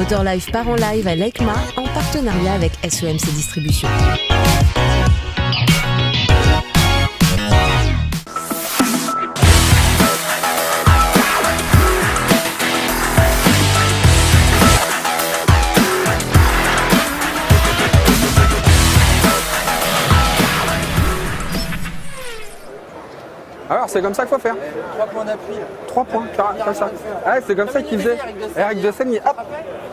Motor Live part en live à l'EICMA en partenariat avec SEMC Distribution. Alors c'est comme ça qu'il faut faire. 3 points d'appui. 3 points, comme ça. Ouais, c'est comme ça qu'il faisait. Eric de Seine, hop,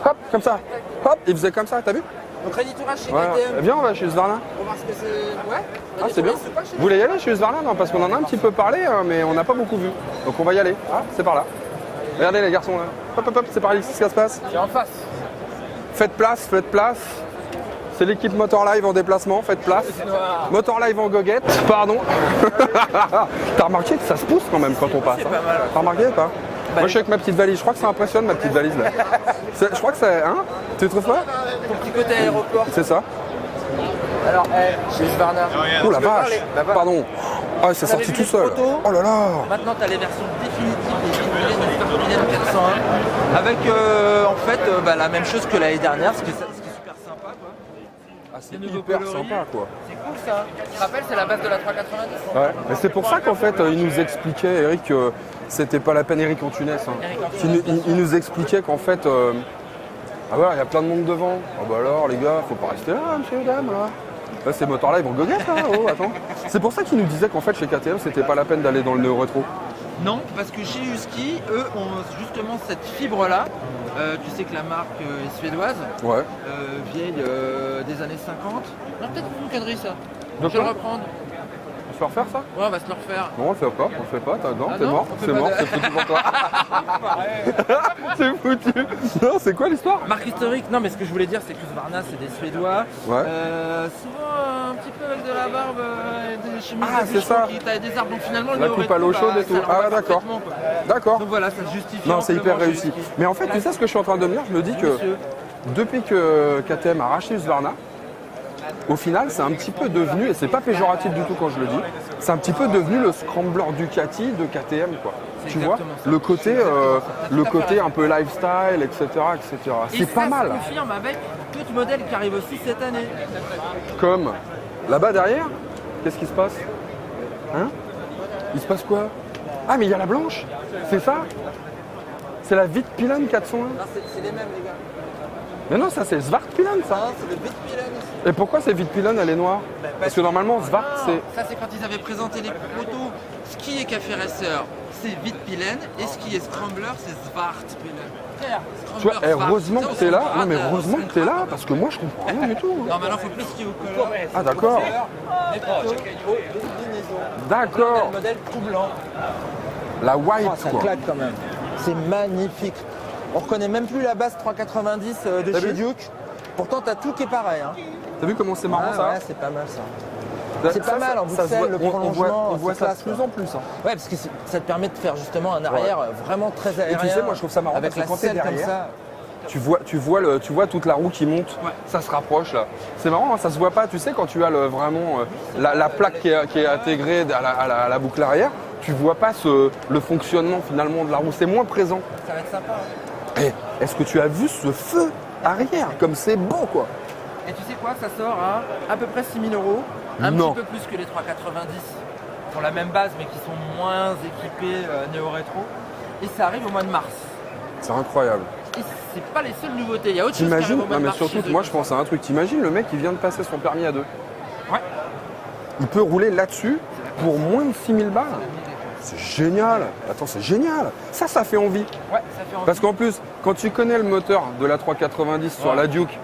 hop, comme ça. Hop, il faisait comme ça, t'as vu? Donc Ready to Rush chez Ouais. KTM. Viens, on va chez Sverlin. Pour voir ce que c'est. Ouais. Ah, c'est bien. Vous voulez y aller chez Sverlin? Non, parce qu'on en a un petit peu parlé, mais on n'a pas beaucoup vu. Donc on va y aller. Ah, c'est par là. Regardez les garçons là. Hop, hop, hop, c'est par ici, ce qui se passe. C'est en face. Faites place, faites place. C'est l'équipe Motor Live en déplacement, faites place. Motor Live en goguette, pardon. T'as remarqué que ça se pousse quand même quand on passe. C'est pas mal. T'as remarqué ou pas? Moi je suis avec ma petite valise, je crois que ça impressionne ma petite valise là. Je crois que c'est. Hein? Tu trouves pas? Ton petit côté aéroport. C'est ça. Alors, chez Svarna. Oh la vache! Pardon. Ah, c'est sorti vu tout les seul. protos. Oh là là! Maintenant, tu as les versions définitives des Villaine 401 avec en fait la même chose que l'année dernière, ce qui est super sympa quoi. Ah, c'est nouveaux hyper coloris. sympa quoi. C'est cool ça. Tu te rappelles, c'est la base de la 390. Ouais. Et c'est pour ça qu'en fait, il nous expliquait, Eric, que c'était pas la peine, Eric Antunes. Hein. Il nous expliquait qu'en fait, ah voilà, il y a plein de monde devant. Ah bah alors, les gars, faut pas rester là, monsieur et dame, là. Là, c'est Motor Live en goguette, là. Oh, attends. C'est pour ça qu'il nous disait qu'en fait, chez KTM, c'était pas la peine d'aller dans le néo-rétro. Non, parce que chez Husky, eux ont justement cette fibre-là. Tu sais que la marque est suédoise, Ouais. vieille des années 50. Non, peut-être une connerie ça. De Je vais le quoi? reprendre. On se fait refaire ça? Ouais, on va se le refaire. Non, on le fait pas, on le fait pas, non, Ah t'es non, mort, on fait c'est pas mort, de- c'est foutu pour toi. C'est foutu. Non, c'est quoi l'histoire? Marque historique, non mais ce que je voulais dire c'est que Husqvarna c'est des Suédois. Ouais. Souvent un petit peu avec de la barbe et des chemises Ah, de c'est bûcheron ça. qui taillent des arbres. Donc finalement La le coupe néo-rétro, à l'eau chaude et tout. ça leur Ah, va d'accord. parfaitement, quoi. D'accord. Donc voilà, ça se justifie. Non, c'est hyper amplement chez réussi. Husky. Mais en fait, tu sais ce que je suis en train de me dire? Je me dis que Monsieur. depuis que KTM a racheté Husqvarna, au final, c'est un petit peu devenu, et c'est pas péjoratif du tout quand je le dis, c'est un petit peu devenu le scrambler Ducati de KTM, quoi. C'est Tu vois, exactement ça. le côté un peu lifestyle, etc., etc. Et C'est pas ça mal. se confirme avec d'autres modèles qui arrivent aussi cette année. Comme là-bas derrière, qu'est-ce qui se passe? Hein? Il se passe quoi? Ah, mais il y a la blanche, c'est ça? C'est la Vitpilen 401. Non, c'est les mêmes les gars. Mais non, ça c'est Svartpilen, ça. C'est le Vitpilen ici. Et pourquoi c'est Vitpilen, elle est noire? Parce que normalement, Svart, c'est... Ça c'est quand ils avaient présenté les protos. Ski et Café Racer, c'est Vitpilen et Ski et Scrambler, c'est Svartpilen. Tu vois, heureusement que t'es là. Non, mais heureusement que t'es là, parce que moi, je comprends rien du tout. Non, maintenant, il faut plus skier au color. Ah, d'accord. Mais plutôt aux déclinaisons. D'accord. Le modèle tout blanc. La white, Ça quoi. claque quand même. C'est magnifique. On reconnaît même plus la base 390 de T'as chez vu Duke. Pourtant, t'as tout qui est pareil. Hein. T'as vu comment c'est marrant, Ah, ça? ouais, c'est pas mal ça. C'est Ça, pas mal en ça se Bruxelles, voit- le on prolongement. voit c'est ça classe, de plus quoi. en plus. Hein. Ouais, parce que ça te permet de faire justement un arrière vraiment très aérien. tu sais, moi, je trouve ça marrant avec parce que la quand t'es selle comme derrière, ça. Tu vois toute la roue qui monte, Ouais. ça se rapproche là. C'est marrant, hein, ça se voit pas. Tu sais, quand tu as vraiment la plaque qui est intégrée à la boucle arrière, tu vois pas le fonctionnement finalement de la roue. C'est moins présent. Ça va être sympa. Hein. Et est-ce que tu as vu ce feu arrière? Comme c'est beau, quoi. Et tu sais quoi, ça sort à peu près 6 000 €. Un Non. petit peu plus que les 390 qui ont la même base mais qui sont moins équipés néo-rétro. Et ça arrive au mois de mars. C'est incroyable. Et c'est pas les seules nouveautés. Il y a autre chose qui arrive T'imagines? au mois Non, de mais mars. surtout, chez eux. moi, je pense à un truc. T'imagines le mec qui vient de passer son permis à deux. Ouais. Il peut rouler là-dessus pour moins de 6 000 balles. C'est génial. Attends, c'est génial. Ça fait envie. Ouais, ça fait envie. Parce qu'en plus, quand tu connais le moteur de la 390 sur Ouais. la Duke,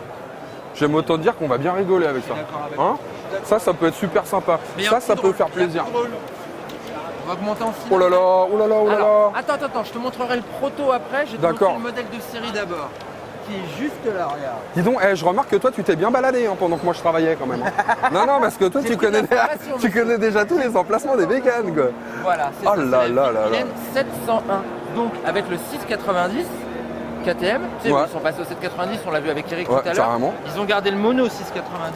j'aime autant te dire qu'on va bien rigoler avec ça. d'accord avec Hein? Ça peut être super sympa. Mais il y a un Ça coup peut drôle, faire il y a un plaisir. coup drôle. On va augmenter en Oh là là, oh là là, oh là Alors, là. attends, je te montrerai le proto après. Je vais te D'accord. montrer le modèle de série d'abord. Qui est juste là, regarde. Dis donc, je remarque que toi, tu t'es bien baladé hein, pendant que moi je travaillais quand même. hein. Non, parce que toi, J'ai tu pris connais, l'information, tu connais déjà tous les emplacements des bécanes, quoi. Voilà, c'est Oh ça, là c'est là la là Vitpilen 701. Donc avec le 690 KTM, tu sais, Ouais. ils sont passés au 790, on l'a vu avec Eric Ouais, tout à l'heure. carrément. Ils ont gardé le mono 690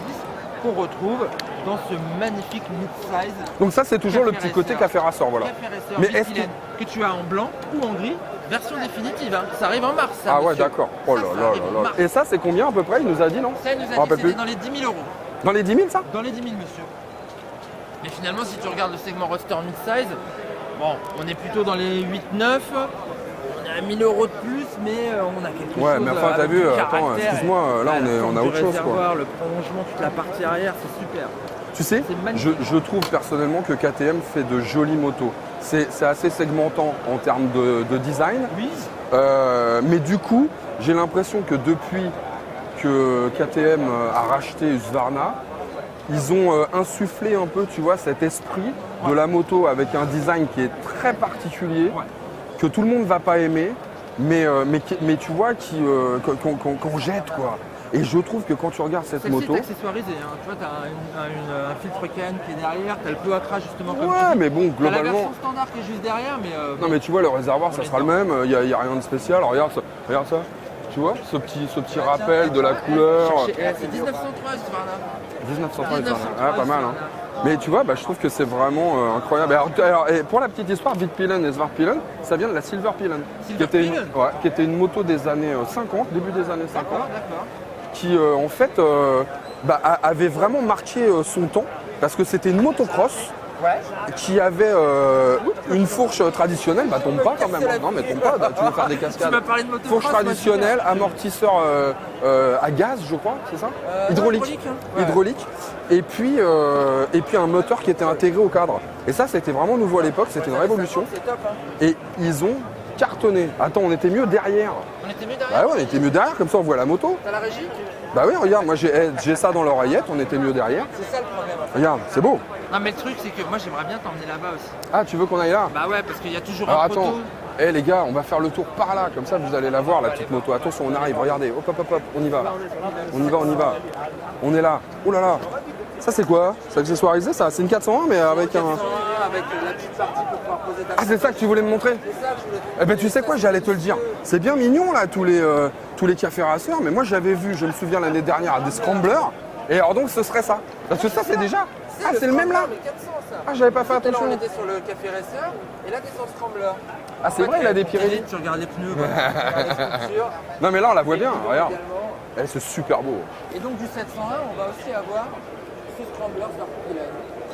qu'on retrouve dans ce magnifique mid-size. Donc ça, c'est toujours le Café petit côté Racer. café racer, voilà. Café Racer Mais Vic est-ce Vilaine, que tu as en blanc ou en gris, version définitive. Hein. Ça arrive en mars. Ça, Ah ouais, monsieur. d'accord. Oh là Ça là arrive là en là. mars. Et ça, c'est combien à peu près? Il nous a dit, non? Ça, il nous Je me a dit rappelle que c'était plus. dans les 10 000 euros. Dans les 10 000, ça? Dans les 10 000, monsieur. Mais finalement, si tu regardes le segment roster mid-size, bon, on est plutôt dans les 8-9. On a 1000 euros de plus, mais on a quelque chose. Ouais, mais enfin, t'as avec vu, du attends, caractère. excuse-moi, là, Ah, on la est- forme on a du autre chose, quoi. réservoir, le prolongement, toute la partie arrière, c'est super. Tu sais, C'est magnifique. je trouve personnellement que KTM fait de jolies motos. C'est assez segmentant en termes de design. Oui, Mais du coup, j'ai l'impression que depuis que KTM a racheté Husqvarna, ils ont insufflé un peu, tu vois, cet esprit de la moto avec un design qui est très particulier, Ouais. que tout le monde va pas aimer, mais tu vois, qu'on jette, quoi. Et je trouve que quand tu regardes cette celle-ci moto... est accessoirisée. Hein. Tu vois, tu as un filtre can qui est derrière, tu as le peu à crash justement comme Ouais, tu dis. mais bon, T'as la globalement... version standard qui est juste derrière, mais Non mais tu vois, le réservoir, ça On est sera le dedans. même, il n'y a rien de spécial. Regarde ça, tu vois, ce petit rappel de la couleur. C'est 1903, Husqvarna. 1930, 1930, ah, pas mal. Hein. Mais tu vois, je trouve que c'est vraiment incroyable. Et pour la petite histoire, Vitpilen et Svartpilen, ça vient de la Silverpilen, Silverpilen qui était une moto des années 50, début des années 50, D'accord. qui en fait avait vraiment marqué son temps, parce que c'était une motocross Ouais. qui avait une fourche traditionnelle, tombe pas quand même, hein. Non mais tombe pas, tu veux faire des cascades. Tu m'as parlé de motocross, Fourche moi, traditionnelle, super. amortisseur à gaz, je crois, c'est ça? Hydraulique, hein. Ouais. Hydraulique. Et puis un moteur qui était intégré au cadre. Et ça, c'était vraiment nouveau à l'époque, c'était une révolution. C'est top, hein. Et ils ont cartonné. Attends, on était mieux derrière. On était mieux derrière. Bah ouais, on était mieux derrière, comme ça on voit la moto. T'as la régie? Bah oui, regarde, moi j'ai ça dans l'oreillette, on était mieux derrière. C'est ça le problème. Regarde, c'est beau. Non, mais le truc, c'est que moi, j'aimerais bien t'emmener là-bas aussi. Ah, tu veux qu'on aille là? Bah ouais, parce qu'il y a toujours Alors un attends, poteau. les gars, on va faire le tour par là, comme ça vous allez la voir la petite moto. Attention, on arrive, regardez, hop hop hop, hop, on y va. On y va. On est là. Oh là là. Ça c'est quoi? C'est accessoirisé ça? C'est une 401 mais avec un... Avec la petite partie pour pouvoir poser ta... Ah c'est ça que tu voulais me montrer? C'est ça que je voulais te... Eh ben tu sais quoi, j'allais te le dire. C'est bien mignon là tous les cafés racers, mais moi j'avais vu, je me souviens l'année dernière, à des scramblers. Et alors donc ce serait ça. Parce que ça c'est déjà... Ah c'est le même là? Le 400, ça. Ah j'avais pas fait Là, attention. on était sur le café racer et là, t'es sur le scrambler. Ah c'est vrai, il a des Pirelli. Tu regardes les pneus, quoi. Tu regardes les structures. Non mais là on la voit bien, Les regarde. également. C'est super beau. Et donc, du 701, on va aussi avoir ce scrambler Svartpilen.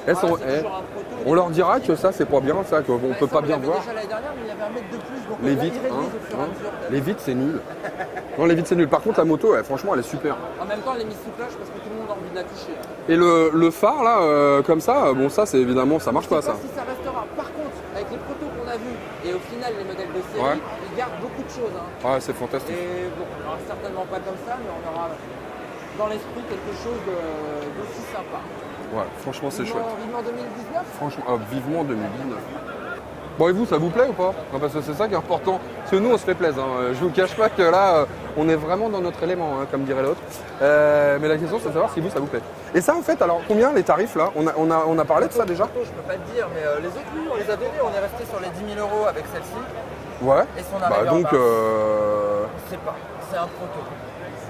Elles sont- Voilà, c'est toujours un proto. On leur dira que ça c'est pas bien, ça qu'on Bah, peut ça, pas on bien l'avait voir. déjà l'année dernière, mais il y avait un mètre de plus. Donc Les là, vitres, ils réduisent hein, au fur et à mesure. les vitres c'est nul. Non les vitres c'est nul. Par contre la moto, franchement elle est super. En même temps, elle est mise sous cloche parce que tout le monde a envie de la toucher. Et le phare là, comme ça, bon ça c'est évidemment ça marche Je pas sais ça. pas si ça restera. Par contre, avec les protos qu'on a vus et au final les modèles de série, Ouais. ils gardent beaucoup de choses. Hein. Ouais c'est fantastique. Et bon, on aura certainement pas comme ça, mais on aura dans l'esprit quelque chose d'aussi sympa. Ouais, franchement c'est chouette. Vivement 2019. Franchement, vivement 2019. Bon et vous, ça vous plaît ou pas? Non, parce que c'est ça qui est important. Parce que nous on se fait plaisir. Hein. Je vous cache pas que là, on est vraiment dans notre élément, hein, comme dirait l'autre. Mais la question c'est de savoir si vous ça vous plaît. Et ça en fait, alors combien les tarifs là? On a parlé de ça déjà? Je peux pas te dire, mais les autres, oui, on les a donnés. On est resté sur les 10 000 euros avec celle-ci. Ouais. Et son arrivée en donc mars. Je sais pas, c'est un proto.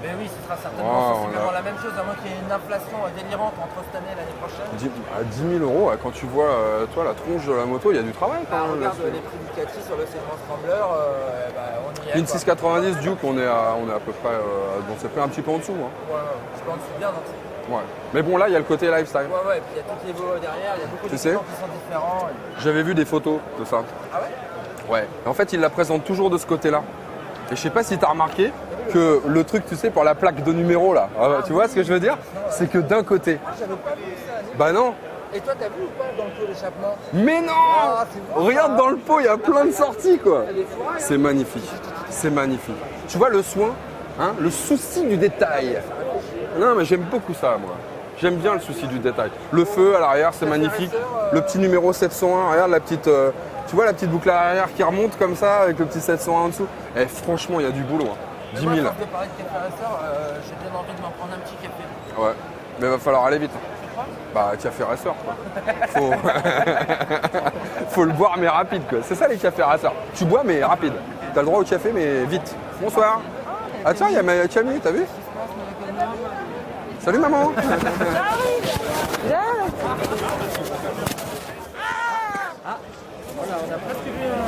Mais oui, ce sera certainement Wow, sensiblement là. la même chose, à moins qu'il y ait une inflation délirante entre cette année et l'année prochaine. à 10 000 euros, quand tu vois toi, la tronche de la moto, il y a du travail quand Bah, même. regarde là-dessus. les prix du Cathy sur le segment Scrambler, on y est. Une quoi. 690 Duke, on est à peu près. Bon, c'est fait un petit peu en dessous. Hein. Ouais, je pense bien dans le... Ouais. Mais bon, là, il y a le côté lifestyle. Ouais, et puis il y a toutes les veaux derrière, il y a beaucoup de Tu sais clients qui sont différents. J'avais vu des photos de ça. Ah ouais? Ouais. En fait, il la présente toujours de ce côté-là. Et je sais pas si tu as remarqué que le truc, tu sais, pour la plaque de numéro là, tu vois ce que je veux dire? C'est que d'un côté. J'avais pas vu ça. Bah non. Et toi, t'as vu ou pas dans le pot d'échappement? Mais non. Ah, c'est bon, Regarde ça. dans le pot, il y a plein de sorties quoi. Il y a des fourrailles, hein. C'est magnifique. C'est magnifique. Tu vois le soin, hein, le souci du détail. Non, mais j'aime beaucoup ça, moi. J'aime bien le souci du détail. Le feu à l'arrière, c'est magnifique. Le petit numéro 701, regarde la petite, tu vois la petite boucle à l'arrière qui remonte comme ça avec le petit 701 en dessous. Et franchement, il y a du boulot. Hein. 10 000. Moi, à force de parler de café racer, j'ai bien envie de m'en prendre un petit café. Ouais. Mais il va falloir aller vite. Tu crois? Bah, café racer, quoi. Faut le boire, mais rapide, quoi. C'est ça les cafés racers. Tu bois, mais rapide. T'as le droit au café, mais vite. Bonsoir. Ah tiens, il y a Camille, t'as vu? Salut maman. Voilà, on a presque vu un...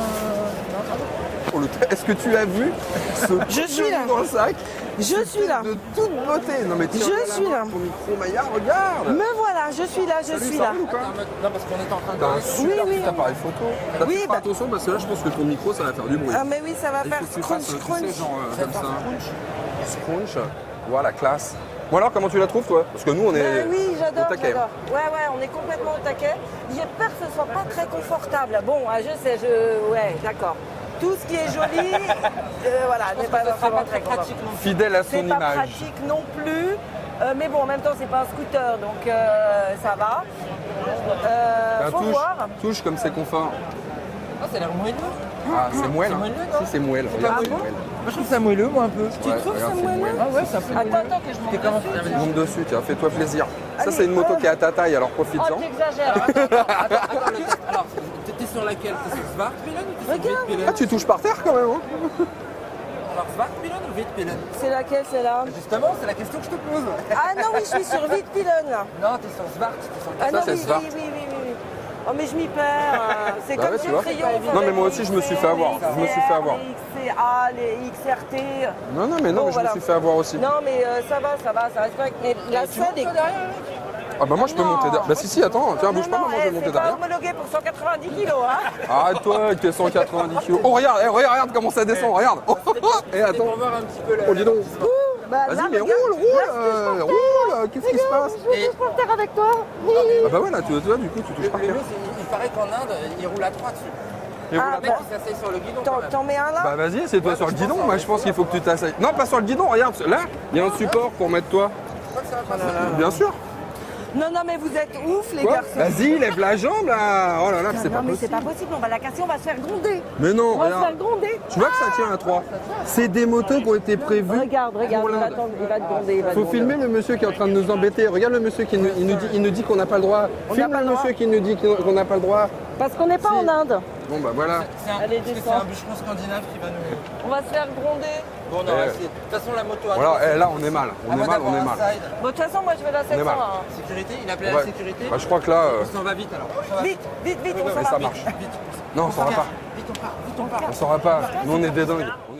Est-ce que tu as vu ce Je suis là. dans le sac? Je suis là. De toute beauté. Non mais tiens, Je suis là. Ton micro Maya, regarde. Me voilà, je suis là, je Salut, suis ça là. roule ou pas? Non, parce qu'on est en train T'as un de... super Oui, oui. petit appareil photo. T'as Oui, fait bah- attention parce que là je pense que ton micro ça va faire du bruit. Ah mais oui, ça va Il faire faut que tu crunch, fasses, crunch. tu sais, genre comme ça. Scrunch. Voilà, classe. Bon alors, comment tu la trouves toi? Parce que nous on est Ben oui, j'adore, au taquet. j'adore. Ouais, on est complètement au taquet. J'ai peur que ce soit pas très confortable. Bon, je sais, ouais, d'accord. Tout ce qui est joli, voilà, n'est pas forcément très pratique confortable. non plus. Fidèle à son C'est pas image. pratique non plus. Mais bon, en même temps, c'est pas un scooter, donc ça va. Faut voir. Touche comme c'est confort. Ah, ça a l'air moelleux. Ah, c'est moelle. C'est hein. moelleux, non? Si, c'est moelle. C'est pas Regarde, moelleux? c'est moelle. Moi, je trouve ça moelleux, moi, un peu. Tu trouves regarde, ça c'est moelleux? Ah ouais, ça fait Attends, que je monte comment dessus. Monte dessus, tiens, fais-toi plaisir. Ça, Allez, c'est une moto hop. qui est à ta taille, alors Oh, profite-en. t'exagères. Attends, le test. Alors, t'es sur laquelle? T'es sur Svartpilen ou t'es sur Regarde. Vitpilen? Ah, tu touches par terre quand même, hein? Alors, Svartpilen ou Vitpilen? C'est laquelle, celle-là? Justement, c'est la question que je te pose. Ah non, oui, je suis sur Vitpilen, là. Non, t'es sur Svart, t'es sur le Ah non, c'est oui, Svart. oui. Oh, mais je m'y perds. C'est Bah comme ouais, tu chez vois. Triomphe. Non, mais avec moi aussi, je me suis fait avoir. les Je me suis fait avoir. Les XCA, les XRT. Non, mais Bon, je me voilà. suis fait avoir aussi. Non, mais ça va, ça reste correct. Mais la Tu scène montes est... derrière? Ah, bah moi, je peux Non. monter derrière. Bah, si, attends, tiens, bouge pas, maman, je vais monter c'est pas derrière. homologué pour 190 kilos, hein. Arrête-toi avec tes 190 kilos. Oh, regarde, regarde comment ça descend, regarde. Oh, et C'est attends. pour voir un petit peu le... Oh, dis donc. Bah, là, Vas-y, mais regarde, roule, qu'est-ce qui se passe? Je peux le faire avec toi. Ah, bah voilà, tu vois, du coup, tu touches par Le terre. mieux, il paraît qu'en Inde, il roule à 3 dessus. Et Ah, voilà. Le mec, il s'assied sur le guidon quand même. T'en mets un là? Bah vas-y, c'est-toi sur le guidon. Moi, je pense qu'il faut que tu t'asseyes. Non, pas sur le guidon, regarde. Là, il y a un support pour mettre toi. Je crois que ça va passer. Bien sûr. Non, mais vous êtes ouf, les Quoi? garçons. Vas-y, lève la jambe là. Oh là là, c'est Non, pas mais c'est possible. pas possible, on va la casser, on va se faire gronder. Mais non, On va se faire regarde. gronder. Tu vois que ça tient à 3. C'est des motos qui ont été prévues. Regarde, pour il va l'Inde. te gronder. Il va te Faut gronder. filmer le monsieur qui est en train de nous embêter. Regarde le monsieur qui il nous dit qu'on n'a pas le droit. On Filme n'a pas le le droit. monsieur qui nous dit qu'on n'a pas le droit. Parce qu'on n'est pas en Inde. Bon bah voilà. Allez, Parce que c'est descends. un bûcheron scandinave qui va nous... On va se faire gronder. Bon, non, Eh. c'est... De toute façon, la moto à Voilà, droite, là on est mal. On à est moins mal, d'avoir on est un mal. side. Bon, de toute façon, moi je vais la 700. mal. hein. Sécurité, il appelait Ouais. la sécurité. Bah, je crois que là. On s'en va vite alors. On s'en va Vite, on Mais s'en ça va. marche. Vite. Non, on s'en va pas. Vite, on part. On s'en va pas. Nous on est des dingues. On est